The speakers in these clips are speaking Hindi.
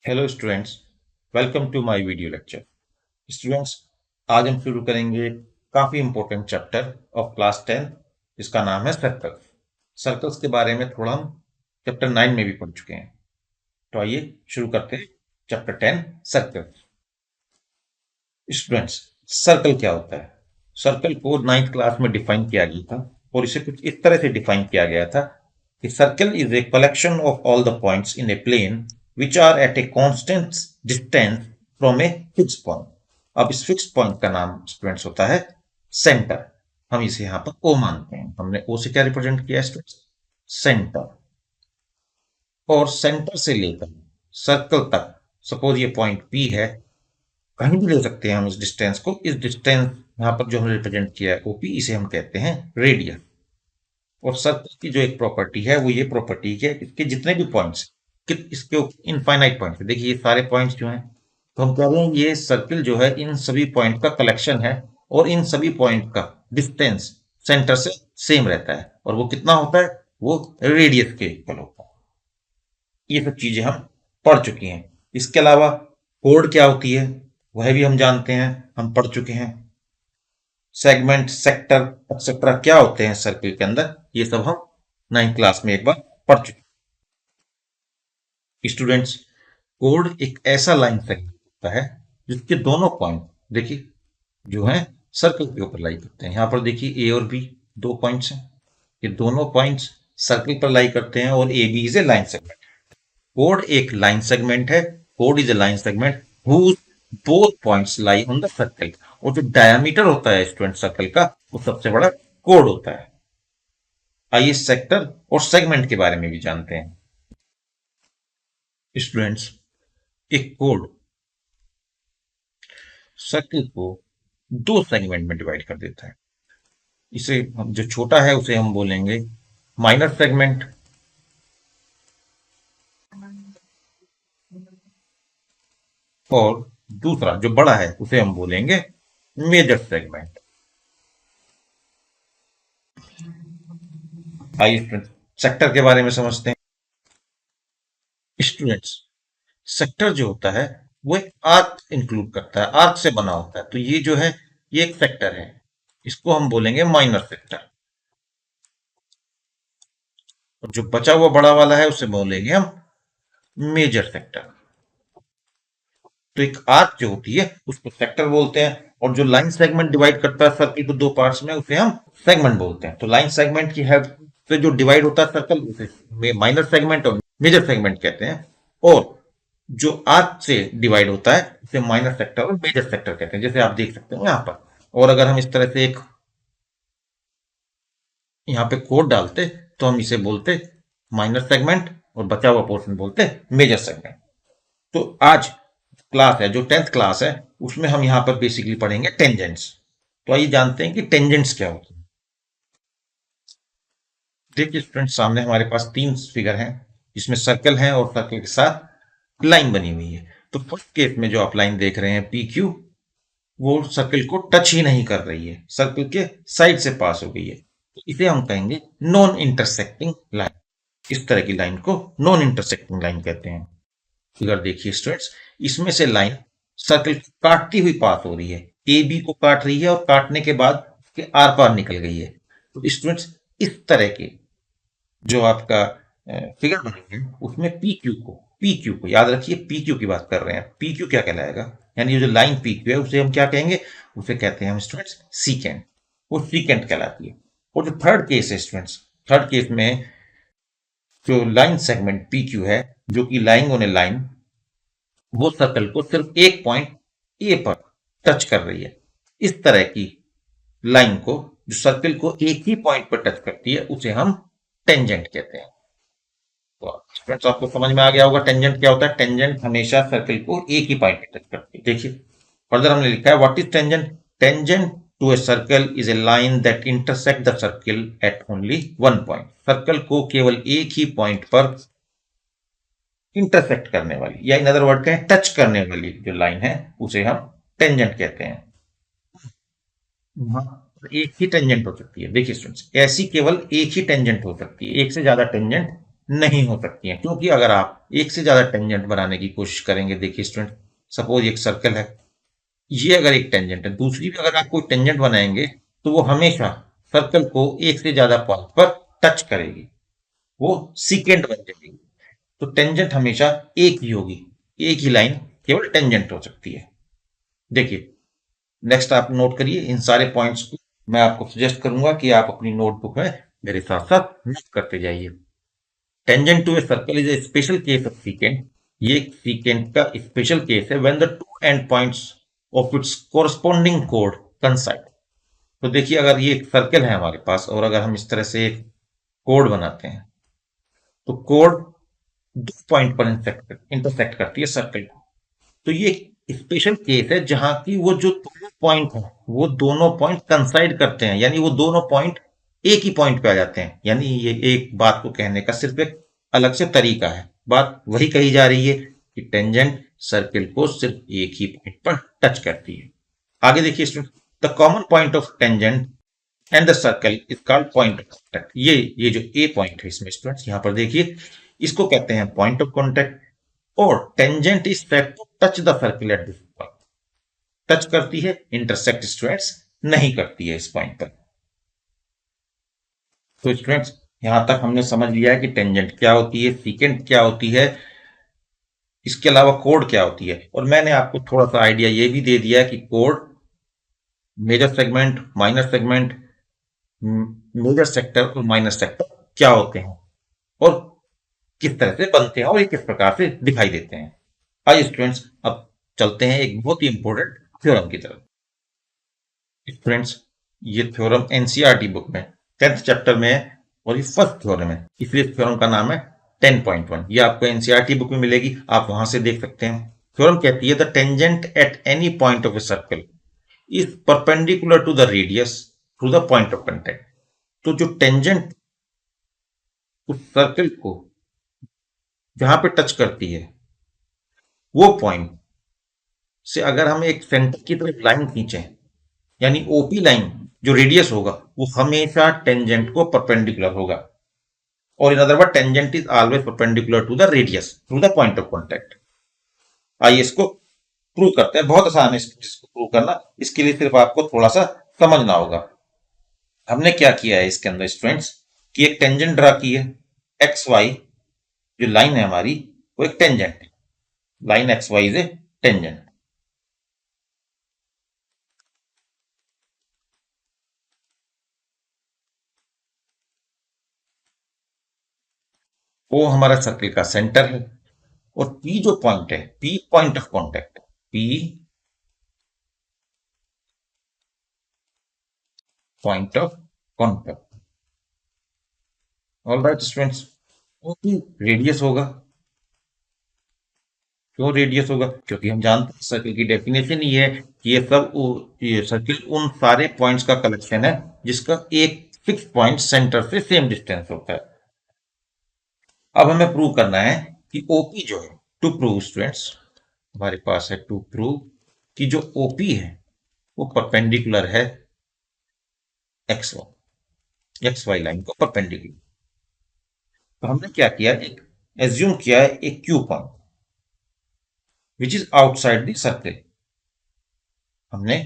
Hello students, welcome to my video lecture. Students, आज हम शुरू करेंगे काफ़ी इंपॉर्टेंट चैप्टर ऑफ क्लास 10 जिसका नाम है सर्कल्स। सर्कल्स के बारे में थोड़ा हम चैप्टर 9 में भी पढ़ चुके हैं। तो आइए शुरू करते हैं चैप्टर 10 सर्कल्स। स्टूडेंट्स, सर्कल क्या होता है? सर्कल को 9th क्लास में डिफाइन किया गया था और इसे कुछ इस तरह से डिफाइन किया गया था कि circle is a collection of all the points in a plane which are at a constant distance from a fix point. अब इस फिक्स पॉइंट का नाम स्टूडेंट्स होता है सेंटर। हम इसे यहां पर ओ मानते हैं। हमने ओ से क्या रिप्रेजेंट किया स्टूडेंट्स? सेंटर। और सेंटर से लेकर सर्कल तक, सपोज ये पॉइंट पी है, कहीं भी ले सकते हैं हम इस डिस्टेंस को। इस डिस्टेंस यहाँ पर जो हमने रिप्रेजेंट किया है ओपी, इसे हम कहते हैं रेडियस। और सर्कल की जो एक प्रॉपर्टी है वो ये प्रॉपर्टी है कि इसके जितने भी पॉइंट्स, कि इसके इनफाइनाइट पॉइंट्स, देखिए ये सारे पॉइंट्स जो हैं, तो हम कह रहे हैं ये सर्कल जो है इन सभी पॉइंट का कलेक्शन है और इन सभी पॉइंट का डिस्टेंस सेंटर से सेम रहता है। और वो कितना होता है? वो रेडियस के इक्वल होता है। ये सब चीजें हम पढ़ चुकी हैं। इसके अलावा कोड क्या होती है वह भी हम जानते हैं, हम पढ़ चुके हैं। सेगमेंट, सेक्टर एक्सेट्रा क्या होते हैं सर्कल के अंदर, ये सब हम 9th क्लास में एक बार पढ़ चुके हैं। स्टूडेंट्स, कोड एक ऐसा लाइन सेगमेंट होता है जिसके दोनों पॉइंट देखिए जो है सर्कल के ऊपर लाई करते हैं। यहां पर देखिए ए और बी दो पॉइंट्स हैं, ये दोनों पॉइंट्स सर्कल पर लाई करते हैं और A B is a line segment. कोड एक लाइन सेगमेंट है। कोड is a line segment whose both points lie on the circle। और जो डायमीटर होता है स्टूडेंट सर्कल का, वो सबसे बड़ा कोड होता है। आइए सेक्टर और सेगमेंट के बारे में भी जानते हैं। स्टूडेंट्स, एक कोड सर्कल को दो सेगमेंट में डिवाइड कर देता है। इसे हम, जो छोटा है उसे हम बोलेंगे माइनर सेगमेंट, और दूसरा जो बड़ा है उसे हम बोलेंगे मेजर सेगमेंट। आइए स्टूडेंट सेक्टर के बारे में समझते हैं। स्टूडेंट्स, सेक्टर जो होता है वो एक आर्क इंक्लूड करता है, आर्क से बना होता है। तो ये जो है ये एक सेक्टर है, इसको हम बोलेंगे माइनर सेक्टर। और जो बचा हुआ बड़ा वाला है उसे बोलेंगे हम मेजर सेक्टर। तो एक आर्क जो होती है उसको सेक्टर बोलते हैं, और जो लाइन सेगमेंट डिवाइड करता है सर्कल को दो पार्ट्स में उसे हम सेगमेंट बोलते हैं। तो लाइन सेगमेंट की हेल्प से जो डिवाइड होता है सर्कल उसे माइनर सेगमेंट और मेजर सेगमेंट कहते हैं। और जो आर्क से डिवाइड होता है उसे माइनर सेक्टर और मेजर सेक्टर कहते हैं, जैसे आप देख सकते हैं यहाँ पर। और अगर हम इस तरह से एक यहाँ पे कोड डालते तो हम इसे बोलते माइनर सेगमेंट और बचा हुआ पोर्शन बोलते मेजर सेगमेंट। तो आज क्लास है जो 10th क्लास है उसमें हम यहाँ पर बेसिकली पढ़ेंगे टेंजेंट्स। तो आइए जानते हैं कि टेंजेंट्स क्या होते हैं। देखिए स्टूडेंट, सामने हमारे पास तीन फिगर हैं जिसमें सर्कल है और सर्कल के साथ लाइन बनी हुई है। तो फर्स्ट केस में जो आप लाइन देख रहे हैं पी क्यू, वो सर्कल को टच ही नहीं कर रही है, सर्कल के साइड से पास हो गई है। तो इसे हम कहेंगे नॉन इंटरसेक्टिंग लाइन। इस तरह की लाइन को नॉन इंटरसेक्टिंग लाइन कहते हैं। फिगर देखिए स्टूडेंट्स, इसमें से लाइन सर्कल को काटती हुई पास हो रही है, ए बी को काट रही है और काटने के बाद उसके आर पार निकल गई है। तो स्टूडेंट्स, इस तरह के जो आपका फिगर बनेंगे उसमें पी क्यू को याद रखिए, पी क्यू की बात कर रहे हैं। पी क्यू क्या कहलाएगा, यानी ये जो लाइन पी क्यू है उसे हम क्या कहेंगे? उसे कहते हैं हम स्टूडेंट्स सीकेंट। वो सीकेंट कहलाती है। और जो थर्ड केस है स्टूडेंट्स, थर्ड केस में जो लाइन सेगमेंट पी क्यू है, जो कि लाइंग ऑन ए लाइन, वो सर्कल को सिर्फ एक पॉइंट ए पर टच कर रही है। इस तरह की लाइन को, जो सर्कल को एक ही पॉइंट पर टच करती है, उसे हम टेंजेंट कहते हैं। तो स्टूडेंट्स, आपको समझ में आ गया होगा टेंजेंट क्या होता है। टेंजेंट हमेशा सर्कल को एक ही पॉइंट पर टच करती है। देखिए फर्दर हमने लिखा है what is tangent. Tangent to a circle is a line that intersect the circle at only one point. Circle को केवल एक ही पॉइंट पर इंटरसेक्ट करने वाली, या इन अदर वर्ड कहें टच करने वाली जो लाइन है उसे हम टेंजेंट कहते हैं। हाँ, एक ही टेंजेंट हो सकती है। देखिए स्टूडेंट्स, ऐसी केवल एक ही टेंजेंट हो सकती है, एक से ज्यादा टेंजेंट नहीं हो सकती है। क्योंकि अगर आप एक से ज्यादा टेंजेंट बनाने की कोशिश करेंगे, देखिए स्टूडेंट, सपोज एक सर्कल है, ये अगर एक टेंजेंट है, दूसरी भी अगर आप कोई टेंजेंट बनाएंगे तो वो हमेशा सर्कल को एक से ज्यादा पॉइंट पर टच करेगी, वो सीकेंट बन जाएगी। तो टेंजेंट हमेशा एक ही होगी, एक ही लाइन केवल टेंजेंट हो सकती है। देखिए, नेक्स्ट आप नोट करिए इन सारे पॉइंट्स को। मैं आपको सजेस्ट करूंगा कि आप अपनी नोटबुक में मेरे साथ साथ नोट करते जाइए। Tangent to a circle is a special case of secant. ये सीकेंट का स्पेशल केस है when the two end points of its corresponding कोड कंसाइड। तो देखिए, अगर ये एक सर्कल है हमारे पास और अगर हम इस तरह से एक कोड बनाते हैं, तो कोड दो पॉइंट पर इंटरसेक्ट करती है सर्कल को। तो ये स्पेशल केस है जहां की वो जो दोनों पॉइंट है, वो दोनों पॉइंट कंसाइड करते हैं, यानी वो दोनों पॉइंट एक ही पॉइंट पे आ जाते हैं। यानी ये एक बात को कहने का सिर्फ एक अलग से तरीका है। बात वही कही जा रही है कि टेंजेंट सर्कल को सिर्फ एक ही पॉइंट पर टच करती है। आगे देखिए student, the common point of tangent and the circle is called point of contact. ये जो ए पॉइंट है इसमें स्टूडेंट्स, यहां पर देखिए, इसको कहते हैं पॉइंट ऑफ कॉन्टैक्ट। और tangent is said to touch the circle at this point. Touch करती है, इंटरसेक्ट स्टूडेंट्स नहीं करती है इस पॉइंट पर। तो स्टूडेंट्स, यहां तक हमने समझ लिया है कि टेंजेंट क्या होती है, सीकेंट क्या होती है, इसके अलावा कोड क्या होती है। और मैंने आपको थोड़ा सा आइडिया ये भी दे दिया है कि कोड, major segment, minor segment, major sector और माइनर सेक्टर क्या होते हैं और किस तरह से बनते हैं और ये किस प्रकार से दिखाई देते हैं। आइए स्टूडेंट्स, अब चलते हैं एक बहुत ही इंपॉर्टेंट थ्योरम की तरफ। स्टूडेंट्स, ये थ्योरम एनसीईआरटी बुक में 10th चैप्टर में है और ये फर्स्ट थ्योरम है, इसलिए थ्योरम का नाम है 10.1। ये आपको एनसीईआरटी बुक में मिलेगी, आप वहां से देख सकते हैं। थ्योरम कहती है the tangent at any point of a circle is perpendicular to the radius through the point of contact. तो जो टेंजेंट उस सर्कल को जहां पे टच करती है, वो पॉइंट से अगर हम एक सेंटर की तरफ लाइन खींचें, यानी ओपी लाइन जो रेडियस होगा वो हमेशा टेंजेंट को परपेंडिकुलर होगा। और in other word, tangent is always perpendicular to the radius through the point of contact. आइए इसको प्रूव करते हैं। बहुत आसान है इसको प्रूव करना, इसके लिए सिर्फ आपको थोड़ा सा समझना होगा। हमने क्या किया है इसके अंदर स्टूडेंट्स, कि एक टेंजेंट ड्रा की है, एक्स वाई जो लाइन है हमारी, वो एक टेंजेंट है। Line X Y is a tangent. वो हमारा सर्कल का सेंटर है। और पी जो पॉइंट है, P point of contact, P point of contact. All right students, OP radius होगा। क्यों रेडियस होगा? क्योंकि हम जानते हैं सर्कल की डेफिनेशन ही है कि ये सर्कल उन सारे पॉइंट्स का कलेक्शन है जिसका एक फिक्स पॉइंट सेंटर से सेम डिस्टेंस होता है। अब हमें प्रूव करना है कि ओपी जो है, टू प्रूव स्टूडेंट्स, हमारे पास है टू प्रूव कि जो ओपी है वो परपेंडिकुलर है एक्स वाई लाइन को परपेंडिकुलर। तो हमने क्या किया, एक एज्यूम किया है एक Q point which is outside the circle. हमने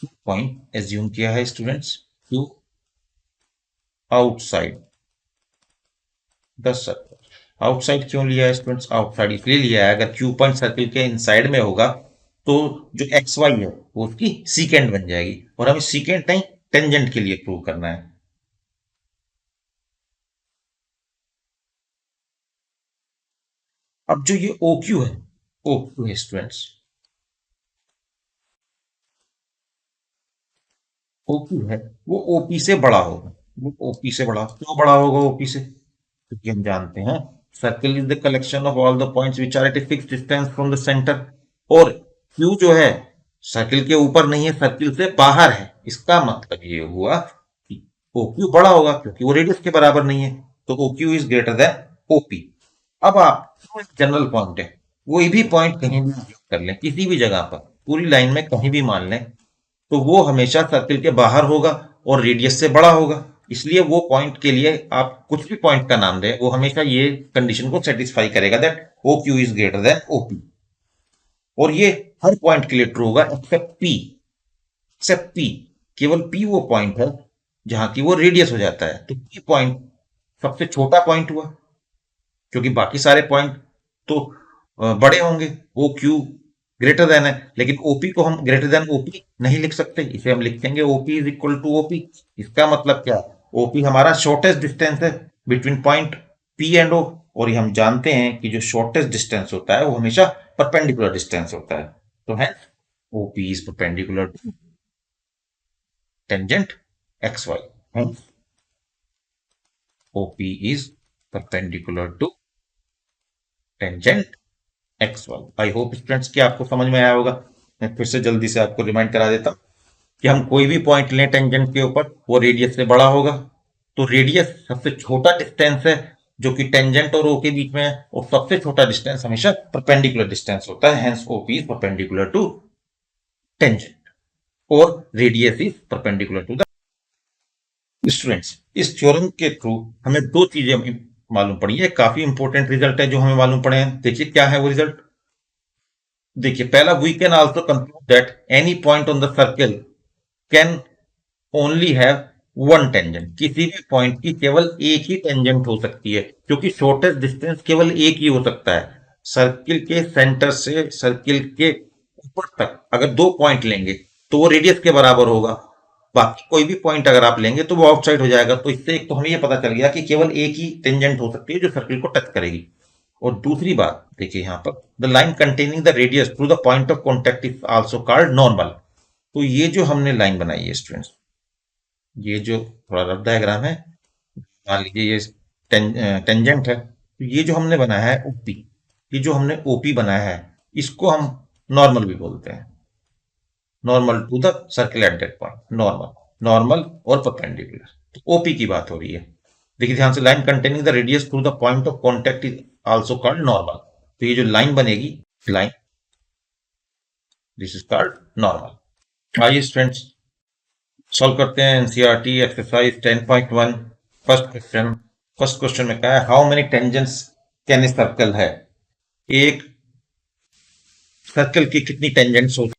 क्यू पॉइंट एज्यूम किया है students, Q outside the circle. Outside क्यों लिया है स्टूडेंट्स? आउटसाइड इसलिए लिया है, अगर क्यू पॉइंट सर्कल के इनसाइड में होगा तो जो एक्स वाई है वो उसकी सीकेंड बन जाएगी, और हमें सीकेंड नहीं टेंजेंट के लिए प्रूव करना है। अब जो ये ओ क्यू है, ओ क्यू है स्टूडेंट्स, ओ क्यू है वो ओपी से बड़ा होगा। वो ओपी से बड़ा, क्यों बड़ा होगा ओपी से? क्योंकि हम जानते हैं circle is the collection of all the points which are at a fix distance from the centre. और क्यू जो है सर्कल के ऊपर नहीं है, सर्कल से बाहर है। इसका मतलब ये हुआ कि ओ क्यू बड़ा होगा क्योंकि वो रेडियस के बराबर नहीं है। तो O Q is greater than OP. अब आप जनरल पॉइंट है, कोई भी पॉइंट कहीं भी कर लें, किसी भी जगह पर पूरी लाइन में कहीं भी मान लें, तो वो हमेशा सर्कल के बाहर होगा और रेडियस से बड़ा होगा, इसलिए वो पॉइंट के लिए आप कुछ भी पॉइंट का नाम दें वो हमेशा ये कंडीशन को सेटिस्फाई करेगा that O Q is greater than OP. और ये हर पॉइंट के लिए ट्रू होगा एक्सेप्ट पी। केवल पी वो पॉइंट है जहां की वो रेडियस हो जाता है, तो पी पॉइंट सबसे छोटा पॉइंट हुआ, क्योंकि बाकी सारे पॉइंट तो बड़े होंगे, ओ क्यू ग्रेटर देन है, लेकिन ओपी को हम ग्रेटर देन ओपी नहीं लिख सकते, इसे हम लिख देंगे OP is equal to OP. इसका मतलब क्या, ओपी हमारा शॉर्टेस्ट डिस्टेंस है between point P and O, और ये हम जानते हैं कि जो शॉर्टेस्ट डिस्टेंस होता है वो हमेशा परपेंडिकुलर डिस्टेंस होता है, तो है OP is perpendicular to tangent X Y, OP is perpendicular to tangent X Y. I hope students कि आपको समझ में आया होगा। मैं फिर से जल्दी से आपको रिमाइंड करा देता हूं कि हम कोई भी पॉइंट लें टेंजेंट के ऊपर, वो रेडियस से बड़ा होगा, तो रेडियस सबसे छोटा डिस्टेंस है जो कि टेंजेंट और ओ के बीच में है, और सबसे छोटा डिस्टेंस हमेशा परपेंडिकुलर डिस्टेंस होता है, hence OP is perpendicular to tangent और radius is perpendicular to the. Students, इस थ्योरम के थ्रू हमें दो चीजें मालूम पड़ी है, काफी इंपॉर्टेंट रिजल्ट है जो हमें मालूम पड़े हैं। देखिए क्या है वो रिजल्ट। देखिए पहला, we can also conclude that any point on the circle can only have one tangent. किसी भी पॉइंट की केवल एक ही टेंजेंट हो सकती है, क्योंकि शॉर्टेस्ट डिस्टेंस केवल एक ही हो सकता है। सर्किल के सेंटर से सर्किल के ऊपर तक अगर दो पॉइंट लेंगे तो वो रेडियस के बराबर होगा, बाकी कोई भी पॉइंट अगर आप लेंगे तो वो आउटसाइड हो जाएगा। तो इससे एक तो हमें ये पता चल गया कि केवल एक ही टेंजेंट हो सकती है जो सर्किल को टच करेगी। और दूसरी बात देखिए यहां पर, the line containing the radius through the point of contact is also called normal. तो ये जो हमने लाइन बनाई है स्टूडेंट्स, ये जो थोड़ा रफ डायग्राम है, मान लीजिए ये टेंजेंट है, तो ये जो हमने बनाया है ओपी, ये जो हमने ओपी बनाया है इसको हम नॉर्मल भी बोलते हैं, normal to the circle at that point, normal, normal और परपेंडिकुलर। तो ओपी की बात हो रही है। देखिए ध्यान से, line containing the radius through the point of contact is also called normal. तो ये जो लाइन बनेगी, line, this is called normal. आइए स्टूडेंट्स सॉल्व करते हैं एनसीईआरटी एक्सरसाइज 10.1। फर्स्ट क्वेश्चन में क्या है, how many tangents can a circle है। एक सर्कल की कितनी टेंजेंट्स होती है।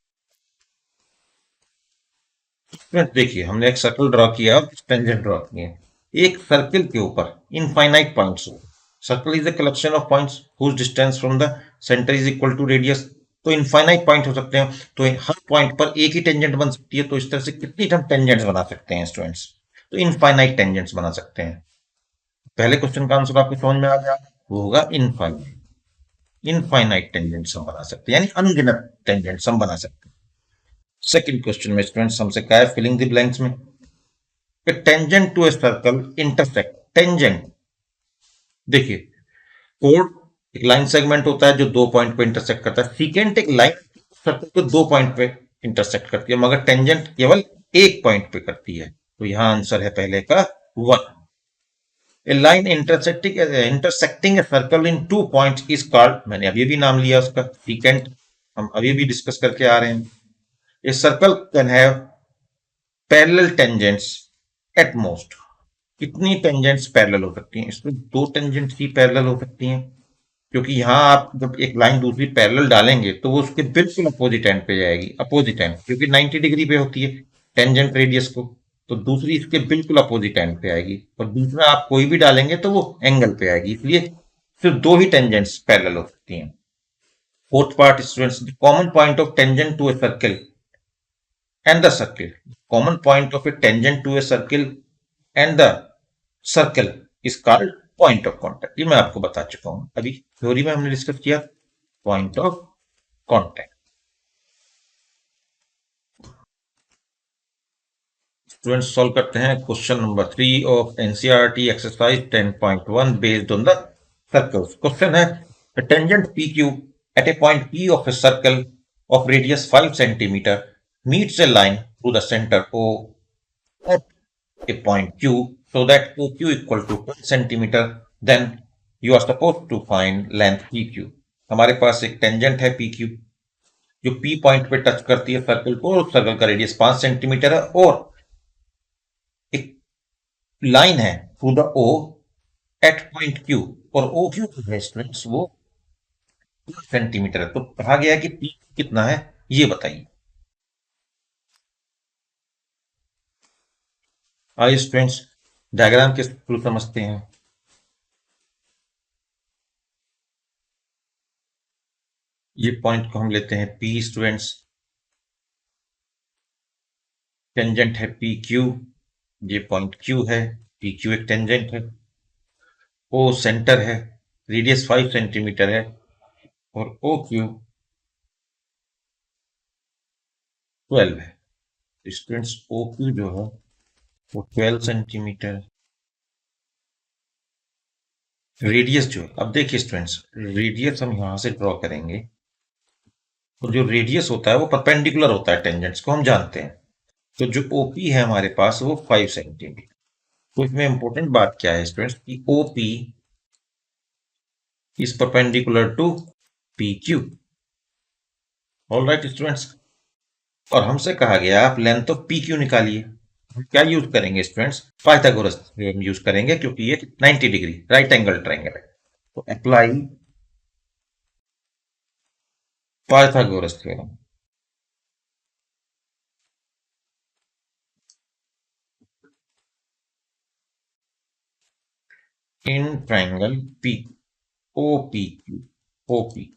देखिए हमने एक सर्कल ड्रॉ किया और टेंजेंट ड्रॉ किए। एक सर्कल के ऊपर इनफाइनाइट पॉइंट्स हो, circle is a collection of points whose distance from the centre is equal to radius. तो इनफाइनाइट पॉइंट हो सकते हैं, तो हर पॉइंट पर एक ही टेंजेंट बन सकती है। तो इस तरह से कितनी हम टेंजेंट्स बना सकते हैं स्टूडेंट्स, तो इनफाइनाइट टेंजेंट्स बना सकते हैं। पहले क्वेश्चन का आंसर आपको समझ में आ गया, वो होगा इनफाइनाइट। इनफाइनाइट टेंजेंट्स हम बना सकते हैं, यानी अनगिनत टेंजेंट्स हम बना सकते हैं। सेकंड क्वेश्चन में स्टूडेंट्स हमसे क्या है, फिलिंग द ब्लैंक्स में, tangent to a circle intersect. Tangent, देखिए कोड एक लाइन सेगमेंट होता है जो दो पॉइंट पे इंटरसेक्ट करता है, सीकेंट एक लाइन सर्कल को दो पॉइंट पे इंटरसेक्ट करती है, मगर टेंजेंट केवल एक पॉइंट पे करती है। तो यहां आंसर है पहले का 1। A line intersecting a circle in two points is called, मैंने अभी भी नाम लिया उसका, सीकेंट, हम अभी भी डिस्कस करके आ रहे हैं। A circle can have parallel tangents at most. कितनी टेंजेंट्स पैरेलल हो सकती हैं, इसमें दो टेंजेंट्स ही पैरेलल हो सकती हैं, क्योंकि यहां आप जब एक लाइन दूसरी पैरेलल डालेंगे तो वो उसके बिल्कुल अपोजिट एंड पे जाएगी, अपोजिट एंड, क्योंकि 90 डिग्री पे होती है टेंजेंट रेडियस को, तो दूसरी इसके बिल्कुल अपोजिट एंड पे आएगी, और दूसरा आप कोई भी डालेंगे तो वो एंगल पे आएगी, इसलिए सिर्फ दो ही टेंजेंट्स पैरेलल हो सकती हैं। Fourth part students, the common point of tangent to a circle and the circle. Common point of a tangent to a circle and the circle is called point of contact. ये मैं आपको बता चुका हूं, अभी थ्योरी में हमने डिस्कस किया point of contact. Students solve करते हैं question number 3 of NCERT exercise 10.1 based on the circles. Question है, a tangent PQ at a point P of a circle of radius 5 centimeter meets a line through the center O at a point Q so that OQ equal to 10 centimeter, then you are supposed to find length PQ। हमारे पास एक टेंजेंट है PQ जो P पॉइंट पे टच करती है सर्कल को, और सर्कल का रेडियस 5 सेंटीमीटर है, और लाइन है through the O at point Q, और ओ क्यू जो है स्टूडेंट्स वो सेंटीमीटर है। तो कहा गया है कि पी कितना है, ये बताइए। आइए स्टूडेंट्स डायग्राम के थ्रू समझते हैं। ये पॉइंट को हम लेते हैं पी स्टूडेंट्स, टेंजेंट है पी क्यू, ये पॉइंट क्यू है, पी क्यू एक टेंजेंट है, ओ सेंटर है, रेडियस 5 सेंटीमीटर है, और ओ क्यू 12 है। स्टूडेंट्स ओ क्यू जो है वो 12 सेंटीमीटर, रेडियस जो है, अब देखिए स्टूडेंट्स रेडियस हम यहां से ड्रॉ करेंगे, तो जो रेडियस होता है वो परपेंडिकुलर होता है टेंजेंट्स को, हम जानते हैं। तो जो ओपी है हमारे पास वो 5 सेंटीमीटर। तो इसमें इंपॉर्टेंट बात क्या है स्टूडेंट्स कि OP is perpendicular to P Q. All right students, और हमसे कहा गया आप लेंथ ऑफ पी क्यू निकालिए। हम क्या यूज करेंगे स्टूडेंट्स, पाइथागोरस थ्योरम यूज करेंगे, क्योंकि ये 90 डिग्री राइट एंगल ट्रायंगल है। तो apply Pythagoras theorem in triangle P O P Q, O P.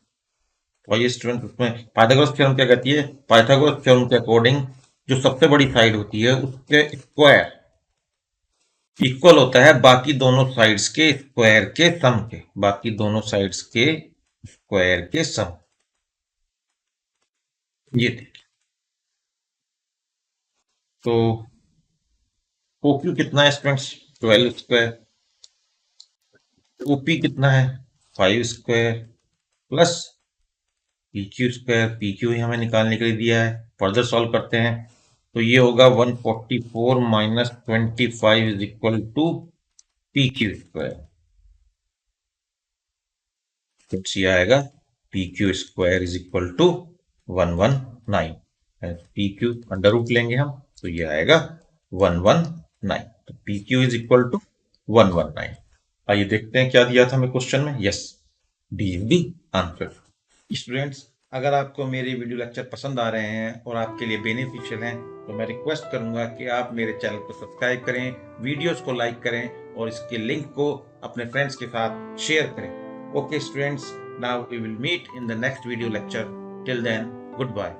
और ये स्टूडेंट उसमें पाइथागोरस थ्योरम क्या कहती है, पाइथागोरस थ्योरम के अकॉर्डिंग जो सबसे बड़ी साइड होती है उसके स्क्वायर इक्वल होता है बाकी दोनों साइड्स के स्क्वायर के सम के, बाकी दोनों साइड्स के स्क्वायर के सम। ये देखिए, तो ओक्यू कितना है स्टूडेंट्स, 12 स्क्वायर, ओपी कितना है 5 square, plus P Q square, P Q ही हमें निकालने के लिए दिया है। फर्दर सॉल्व करते हैं तो ये होगा 144 minus 25 is equal to P Q square. तो ये आएगा P Q square is equal to 119। P Q under root लेंगे हम, तो ये आएगा 119। तो P Q is equal to 119। आइए देखते हैं क्या दिया था हमें क्वेश्चन में। Yes, D is the answer. Students, अगर आपको मेरे वीडियो लेक्चर पसंद आ रहे हैं और आपके लिए बेनिफिशियल हैं, तो मैं रिक्वेस्ट करूंगा कि आप मेरे चैनल को सब्सक्राइब करें, वीडियोस को लाइक करें और इसके लिंक को अपने फ्रेंड्स के साथ शेयर करें। Okay students, now we will meet in the next video lecture. Till then, good bye.